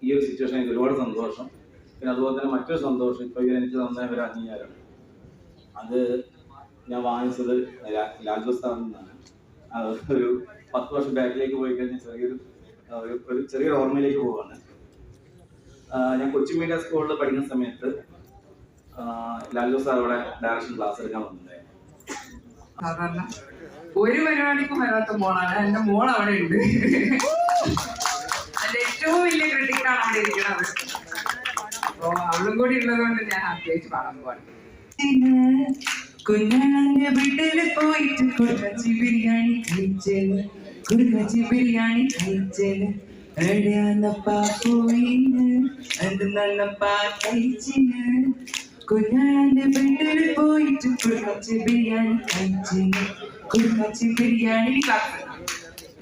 ഈ ഒരു സിറ്റുവേഷൻ എനിക്ക് ഒരുപാട് സന്തോഷം. പിന്നെ അതുപോലെ തന്നെ മറ്റൊരു സന്തോഷം, ഇപ്പോൾ എനിക്ക് തന്ന ഒരു അംഗീകാരം, അത് ഞാൻ വാങ്ങിച്ചത് ലാൽജോസ് സാറിൽ നിന്നാണ്. ഒരു 10 വർഷം ബാക്കിലേക്ക് പോയി കഴിഞ്ഞാൽ ചെറിയൊരു ഓർമ്മയിലേക്ക് പോവാണ്. ഞാൻ കൊച്ചിൻ മീഡിയ സ്കൂളിൽ പഠിക്കുന്ന സമയത്ത് ലാൽജോസ് സാർ അവിടെ ഡയറക്ഷൻ ക്ലാസ് എടുക്കാൻ വന്നിട്ടുണ്ടായിരുന്നു. സാധാരണ ഒരു പരിപാടിക്കും വരാത്ത മോളാണ് എന്റെ മോൾ. അവിടെ ഉണ്ട്. എന്റെ ഏറ്റവും വലിയ ക്രിട്ടിക്കാണ് അവിടെ ഇരിക്കുന്നത്. അപ്പൊ അവളും കൂടി ഉള്ളത് കൊണ്ട് ഞാൻ ഹാപ്പിയായിട്ട് പാടാൻ പോവാണ്. കുഞ്ഞാന്റെ വീട്ടില് പോയിട്ട് കുറുക്കച്ചി ബിരിയാണി കഴിച്ചത്, കുറുക്കച്ചി ബിരിയാണി കഴിച്ചത്, എവിടെയാന്നപ്പാ പോയിന് അത് നല്ലപ്പാ കഴിച്ചിന്. കുഞ്ഞാന്റെ വീട്ടില് പോയിട്ട് കുറുക്കച്ചി ബിരിയാണി കഴിച്ചത്, കുറുക്കച്ചി ബിരിയാണി.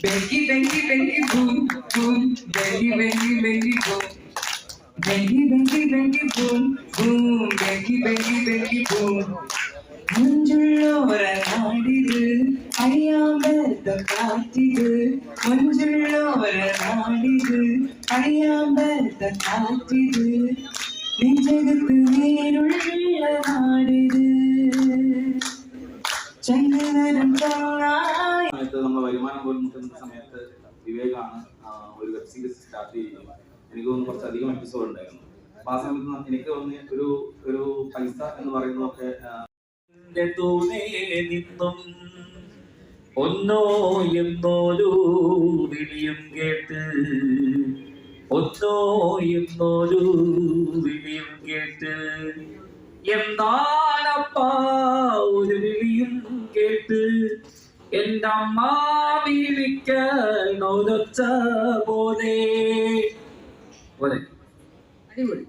ബെങ്കി ബെങ്കി ബെങ്കി ബൂം ബൂം, ബെങ്കി ബെങ്കി ബെങ്കി ബൂം, ബെങ്കി ബെങ്കി ബെങ്കി ബൂം ബൂം, ബെങ്കി ബെങ്കി ബെങ്കി ബൂം. മുഞ്ചുള്ളോര നാടിത് അയ്യാമ്പലത്തെ കാറ്റിത്, മുഞ്ചുള്ളോര നാടിത് അയ്യാമ്പലത്തെ കാറ്റിത്, നെഞ്ചകത്ത് നേരുള്ള നാടിത് ചന്ദ്രനം കാണാൻ. നമ്മൾ വരുമാനം പോലും മുട്ടുന്ന സമയത്ത് വിവേകാണ് ഒരു വെബ് സീരീസ് സ്റ്റാർട്ട് ചെയ്യുന്നത്. എനിക്ക് തോന്നുന്നു കുറച്ചധികം എപ്പിസോഡ് ഉണ്ടായിരുന്നു. അപ്പൊ ആ സമയത്ത് എനിക്ക് തോന്നിയ ഒരു പൈസ എന്ന് പറയുന്നതൊക്കെ നിന്നും ഒന്നോ എന്നോരു വിളിയും കേട്ട്, ഒന്നോ എന്നോരു വിളിയും കേട്ട്, എന്താണപ്പാ ഒരു വിളിയും കേട്ട്, എൻ്റെ അമ്മ വിളിക്കാൻ ഒരൊച്ച പോലെ. അടിപൊളി.